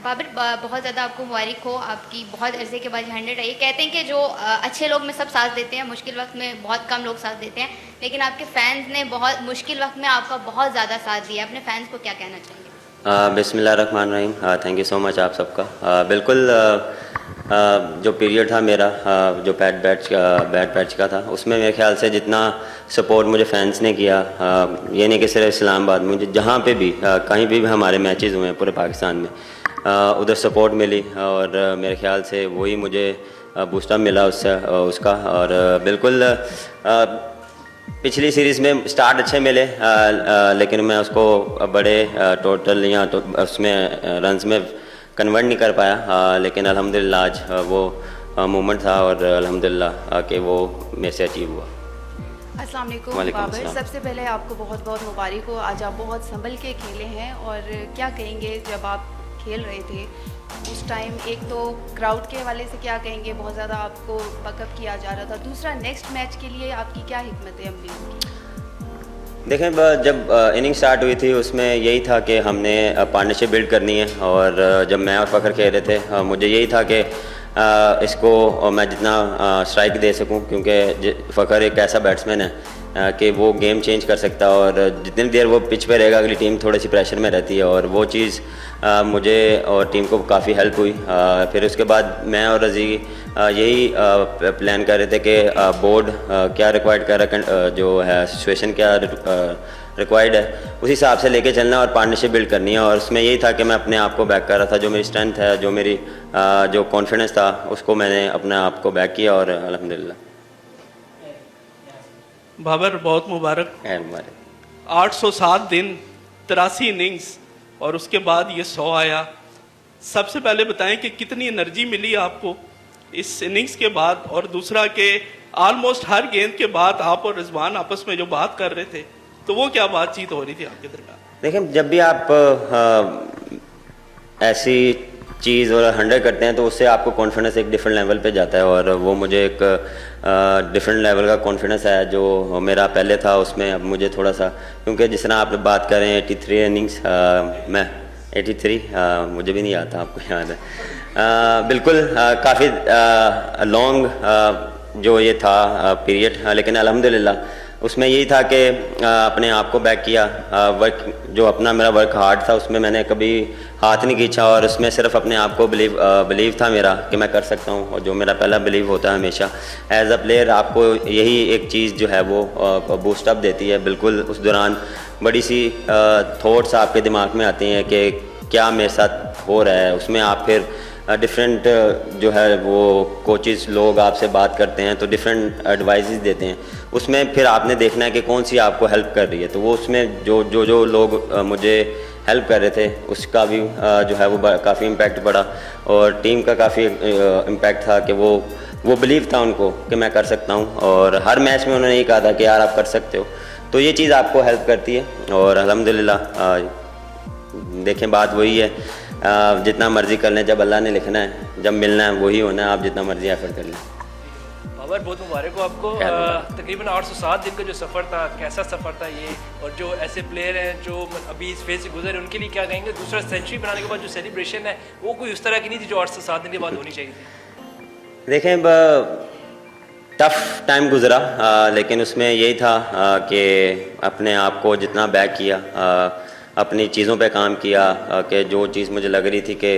बाबर बहुत ज़्यादा आपको मुबारक हो, आपकी बहुत अरसे के बाद 100 आई। कहते हैं कि जो अच्छे लोग में सब साथ देते हैं, मुश्किल वक्त में बहुत कम लोग साथ देते हैं, लेकिन आपके फैंस ने बहुत मुश्किल वक्त में आपका बहुत ज़्यादा साथ दिया। अपने फैंस को क्या कहना चाहेंगे? बिस्मिल्लाहिर्रहमानिर्रहीम। थैंक यू सो मच आप सबका। बिल्कुल जो पीरियड था मेरा जो बैड बैच का था, उसमें मेरे ख्याल से जितना सपोर्ट मुझे फैंस ने किया, ये नहीं कि सिर्फ इस्लामाबाद, मुझे जहाँ पे भी कहीं भी हमारे मैचेस हुए हैं पूरे पाकिस्तान में, उधर सपोर्ट मिली और मेरे ख्याल से वही मुझे बूस्टअप मिला उससे उसका। और बिल्कुल पिछली सीरीज़ में स्टार्ट अच्छे मिले, लेकिन मैं उसको बड़े टोटल या तो उसमें रन्स में कन्वर्ट नहीं कर पाया, लेकिन अल्हम्दुलिल्लाह आज वो मोमेंट था और अल्हम्दुलिल्लाह कि वो मेरे से अचीव हुआ। अस्सलाम वालेकुम बाबर, सबसे पहले आपको बहुत बहुत मुबारक हो। आज आप बहुत संभल के खेले हैं, और क्या कहेंगे जब आप खेल रहे थे उस टाइम, एक तो क्राउड के हवाले से क्या कहेंगे, बहुत ज़्यादा आपको बकअप किया जा रहा था, दूसरा नेक्स्ट मैच के लिए आपकी क्या हिकमत अमली होगी? देखें, जब इनिंग स्टार्ट हुई थी उसमें यही था कि हमने पार्टनरशिप बिल्ड करनी है, और जब मैं और फ़खर खेल रहे थे मुझे यही था कि इसको मैं जितना स्ट्राइक दे सकूं, क्योंकि फ़खर एक ऐसा बैट्समैन है कि वो गेम चेंज कर सकता है, और जितनी देर वो पिच पे रहेगा अगली टीम थोड़ी सी प्रेशर में रहती है, और वो चीज़ मुझे और टीम को काफ़ी हेल्प हुई। फिर उसके बाद मैं और रज़ी यही प्लान कर रहे थे कि बोर्ड क्या रिक्वायर्ड कर रहा, जो है सिचुएशन क्या रिक्वायर्ड है, उस हिसाब से लेके चलना और पार्टनरशिप बिल्ड करनी है। और उसमें यही था कि मैं अपने आप को बैक कर रहा था, जो मेरी स्ट्रेंथ है, जो मेरी जो कॉन्फिडेंस था, उसको मैंने अपने आप को बैक किया और अल्हम्दुलिल्लाह। बाबर बहुत मुबारक। 807 दिन, 83 इनिंग्स, और उसके बाद ये 100 आया। सबसे पहले बताएं कि कितनी एनर्जी मिली आपको इस इनिंग्स के बाद, और दूसरा कि ऑलमोस्ट हर गेंद के बाद आप और रिजवान आपस में जो बात कर रहे थे, तो वो क्या बातचीत हो रही थी आपके दरमियान? देखें, जब भी आप ऐसी चीज़ और 100 करते हैं तो उससे आपको कॉन्फिडेंस एक डिफरेंट लेवल पे जाता है, और वो मुझे एक डिफरेंट लेवल का कॉन्फिडेंस है जो मेरा पहले था उसमें अब मुझे थोड़ा सा, क्योंकि जिस तरह आप बात करें 83 इनिंग्स, मैं 83 मुझे भी नहीं आता, आपको याद है। बिल्कुल काफ़ी लॉन्ग जो ये था पीरियड, लेकिन अल्हम्दुलिल्लाह उसमें यही था कि अपने आप को बैक किया। वर्क जो अपना मेरा वर्क हार्ड था उसमें मैंने कभी हाथ नहीं खींचा, और उसमें सिर्फ अपने आप को बिलीव था मेरा कि मैं कर सकता हूँ, और जो मेरा पहला बिलीव होता है हमेशा एज अ प्लेयर, आपको यही एक चीज़ जो है वो बूस्टअप देती है। बिल्कुल उस दौरान बड़ी सी थॉट्स आपके दिमाग में आती हैं कि क्या मेरे साथ हो रहा है, उसमें आप फिर डिफरेंट जो है वो कोचेस लोग आपसे बात करते हैं तो डिफरेंट एडवाइजेस देते हैं, उसमें फिर आपने देखना है कि कौन सी आपको हेल्प कर रही है। तो वो उसमें जो लोग मुझे हेल्प कर रहे थे उसका भी जो है वो काफ़ी इम्पैक्ट पड़ा, और टीम का काफ़ी इम्पैक्ट था कि वो बिलीव था उनको कि मैं कर सकता हूँ, और हर मैच में उन्होंने ये कहा था कि यार आप कर सकते हो। तो ये चीज़ आपको हेल्प करती है, और अल्हम्दुलिल्लाह देखें बात वही है, जितना मर्जी कर लें, जब अल्लाह ने लिखना है, जब मिलना है वही होना है, आप जितना मर्जी एफर्ट कर लें। बाबर बहुत मुबारक हो आपको। तकरीबन 807 दिन का जो सफ़र था, कैसा सफ़र था ये, और जो ऐसे प्लेयर हैं जो अभी इस फेज से गुजरे उनके लिए क्या कहेंगे? दूसरा, सेंचुरी बनाने के बाद जो सेलिब्रेशन है वो कोई उस तरह की नहीं थी जो 807 दिन के बाद होनी चाहिए थी। देखें, टफ़ टाइम गुजरा, लेकिन उसमें यही था कि अपने आप को जितना बैक किया, अपनी चीज़ों पे काम किया, कि जो चीज़ मुझे लग रही थी कि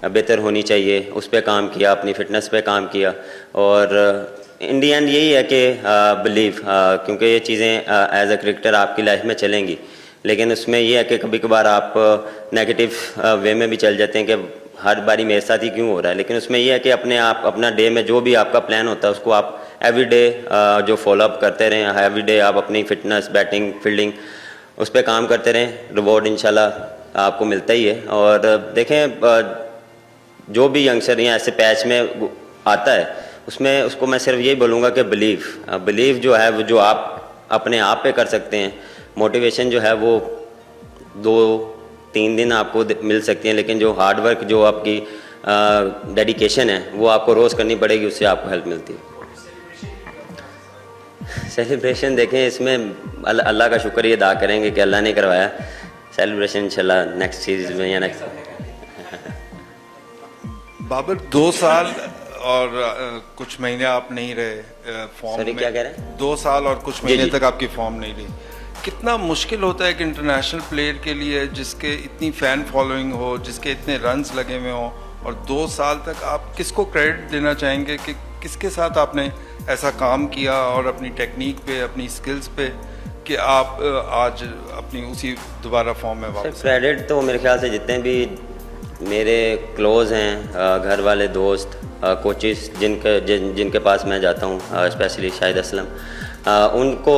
बेहतर होनी चाहिए उस पे काम किया, अपनी फ़िटनेस पे काम किया, और इन दी एंड यही है कि बिलीव, क्योंकि ये चीज़ें एज अ क्रिकेटर आपकी लाइफ में चलेंगी, लेकिन उसमें ये है कि कभी कभार आप नेगेटिव वे में भी चल जाते हैं कि हर बारी मेरे साथ ही क्यों हो रहा है। लेकिन उसमें यह है कि अपने आप अपना डे में जो भी आपका प्लान होता है उसको आप एवरी डे जो फॉलोअप करते रहें, एवरी डे आप अपनी फ़िटनेस, बैटिंग, फील्डिंग उस पर काम करते रहें, रिवॉर्ड इंशाल्लाह आपको मिलता ही है। और देखें, जो भी यंगस्टर या ऐसे पैच में आता है उसमें उसको मैं सिर्फ यही बोलूँगा कि बिलीव जो है वो जो आप अपने आप पे कर सकते हैं, मोटिवेशन जो है वो 2-3 दिन आपको मिल सकती हैं, लेकिन जो हार्ड वर्क, जो आपकी डेडिकेशन है वो आपको रोज़ करनी पड़ेगी, उससे आपको हेल्प मिलती है। सेलिब्रेशन देखें, इसमें अल्लाह का शुक्र ये अदा करेंगे कि अल्लाह ने करवाया सेलिब्रेशन, इंशाल्लाह नेक्स्ट सीरीज़ में या नेक्स्ट बाबर 2 साल और कुछ महीने आप नहीं रहे फॉर्म सॉरी में। क्या कह रहे हैं? 2 साल और कुछ महीने जी। तक आपकी फॉर्म नहीं रही। कितना मुश्किल होता है कि इंटरनेशनल प्लेयर के लिए जिसके इतनी फैन फॉलोइंग हो, जिसके इतने रन्स लगे हुए हों, और 2 साल तक आप किसको क्रेडिट देना चाहेंगे कि किसके साथ आपने ऐसा काम किया और अपनी टेक्निक पे, अपनी स्किल्स पे, कि आप आज अपनी उसी दोबारा फॉर्म में सर वापस? क्रेडिट तो मेरे ख्याल से जितने भी मेरे क्लोज हैं, घर वाले, दोस्त, कोचेस जिनके पास मैं जाता हूँ, स्पेशली शाहिद असलम, उनको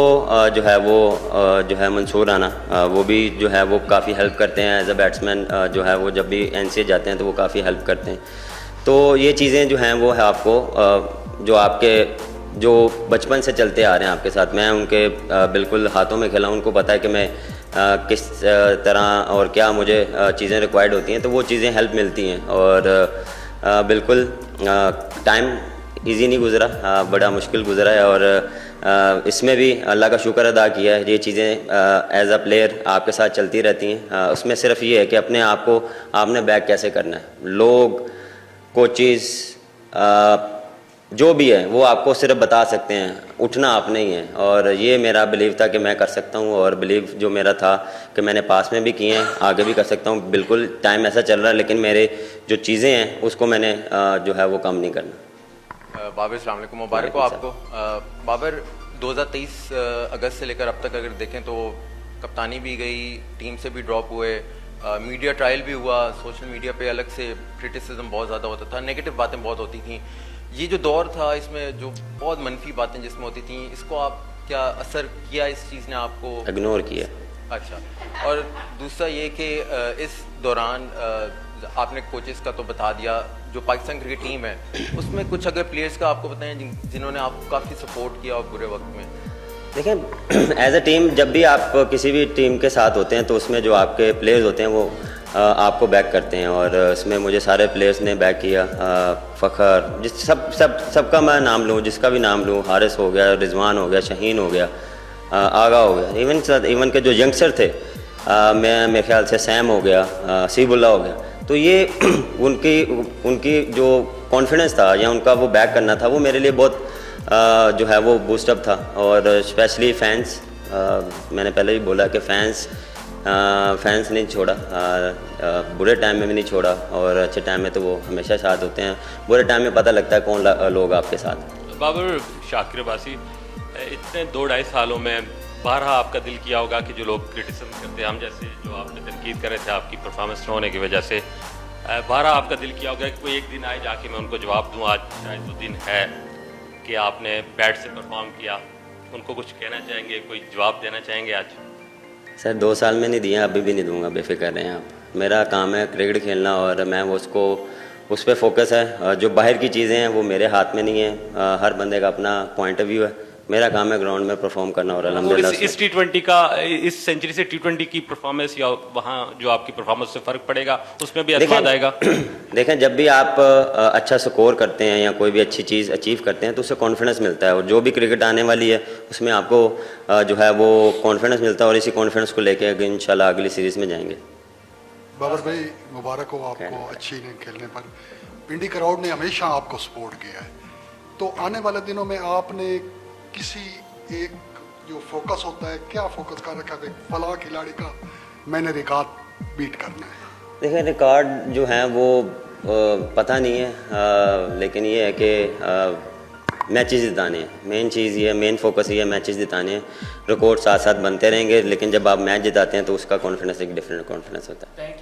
जो है वो जो है मंसूर राना, वो भी जो है वो काफ़ी हेल्प करते हैं एज अ बैट्समैन। जो है वो जब भी एनसीए जाते हैं तो वो काफ़ी हेल्प करते हैं। तो ये चीज़ें जो हैं वो है आपको जो आपके जो बचपन से चलते आ रहे हैं आपके साथ, मैं उनके बिल्कुल हाथों में खेला, उनको पता है कि मैं किस तरह और क्या मुझे चीज़ें रिक्वायर्ड होती हैं, तो वो चीज़ें हेल्प मिलती हैं। और बिल्कुल टाइम इजी नहीं गुज़रा, बड़ा मुश्किल गुज़रा है, और इसमें भी अल्लाह का शुक्र अदा किया है। ये चीज़ें एज अ प्लेयर आपके साथ चलती रहती हैं। उसमें सिर्फ ये है कि अपने आप को आपने बैक कैसे करना है। लोग, कोचेस, जो भी है वो आपको सिर्फ बता सकते हैं, उठना आपने ही है। और ये मेरा बिलीव था कि मैं कर सकता हूँ, और बिलीव जो मेरा था कि मैंने पास में भी किए हैं, आगे भी कर सकता हूँ। बिल्कुल टाइम ऐसा चल रहा है, लेकिन मेरे जो चीज़ें हैं उसको मैंने जो है वो कम नहीं करना। बाबर अस्सलाम वालेकुम, मुबारक हो आपको। बाबर 2023 अगस्त से लेकर अब तक अगर देखें तो कप्तानी भी गई, टीम से भी ड्रॉप हुए, मीडिया ट्रायल भी हुआ, सोशल मीडिया पे अलग से क्रिटिसिज्म बहुत ज़्यादा होता था, नेगेटिव बातें बहुत होती थी। ये जो दौर था इसमें जो बहुत मनफी बातें जिसमें होती थी, इसको आप क्या असर किया इस चीज़ ने आपको? इग्नोर किया। अच्छा, और दूसरा ये कि इस दौरान आपने कोचेस का तो बता दिया, जो पाकिस्तान क्रिकेट टीम है उसमें कुछ अगर प्लेयर्स का आपको बताएं जिन्होंने आपको काफ़ी सपोर्ट किया और बुरे वक्त में? देखें, एज अ टीम जब भी आप किसी भी टीम के साथ होते हैं तो उसमें जो आपके प्लेयर्स होते हैं वो आपको बैक करते हैं, और इसमें मुझे सारे प्लेयर्स ने बैक किया। फ़खर, जिस सबका मैं नाम लूँ, जिसका भी नाम लूँ, हारिस हो गया, रिजवान हो गया, शहीन हो गया, आगा हो गया, इवन के जो यंगस्टर थे, मेरे ख्याल से सैम हो गया, सीबुल्ला हो गया, तो ये उनकी जो कॉन्फिडेंस था या उनका वो बैक करना था, वो मेरे लिए बहुत जो है वो बूस्टअप था। और स्पेशली फैंस, मैंने पहले भी बोला कि फैंस नहीं छोड़ा, बुरे टाइम में भी नहीं छोड़ा, और अच्छे टाइम में तो वो हमेशा साथ होते हैं। बुरे टाइम में पता लगता है कौन लोग आपके साथ। बाबर शाकिर अब्बासी, इतने 2-2.5 सालों में बारहा आपका दिल किया होगा कि जो लोग क्रिटिसिज्म करते हैं, हम जैसे जो आपने तनकीद कर रहे थे आपकी परफॉर्मेंस न होने की वजह से, बारहा आपका दिल किया होगा कि कोई एक दिन आए जाके मैं उनको जवाब दूँ। आज शायद वो दिन है कि आपने बैट से परफॉर्म किया, उनको कुछ कहना चाहेंगे, कोई जवाब देना चाहेंगे आज? सर 2 साल में नहीं दिया, अभी भी नहीं दूंगा, बेफिक्र रहें आप। मेरा काम है क्रिकेट खेलना, और मैं उस पर फोकस है। जो बाहर की चीज़ें हैं वो मेरे हाथ में नहीं है। हर बंदे का अपना पॉइंट ऑफ व्यू है। मेरा काम है ग्राउंड में परफॉर्म करना, और अल्हम्दुलिल्लाह इस T20 का, इस सेंचुरी से T20 की परफॉर्मेंस या वहाँ जो आपकी परफॉर्मेंस से फ़र्क पड़ेगा, उसमें भी एतमाद आएगा? देखें, जब भी आप अच्छा स्कोर करते हैं या कोई भी अच्छी चीज़ अचीव करते हैं तो उससे कॉन्फिडेंस मिलता है, और जो भी क्रिकेट आने वाली है उसमें आपको जो है वो कॉन्फिडेंस मिलता है, और इसी कॉन्फिडेंस को लेके इंशाल्लाह अगली सीरीज़ में जाएंगे। बाबर भाई मुबारक हो आपको अच्छी इनिंग खेलने पर। पिंडी क्राउड ने हमेशा आपको सपोर्ट किया है, तो आने वाले दिनों में आपने किसी एक जो फोकस होता है, क्या फोकस कर रखा है फला खिलाड़ी का मैंने रिकॉर्ड बीट करना है? देखिए, रिकॉर्ड जो है वो पता नहीं है, लेकिन ये है कि मैचेस जिताने हैं। मेन चीज़ ये है, मेन फोकस ये है, मैचेस जिताने हैं। रिकॉर्ड साथ साथ बनते रहेंगे, लेकिन जब आप मैच जिताते हैं तो उसका कॉन्फिडेंस एक डिफरेंट कॉन्फिडेंस होता है।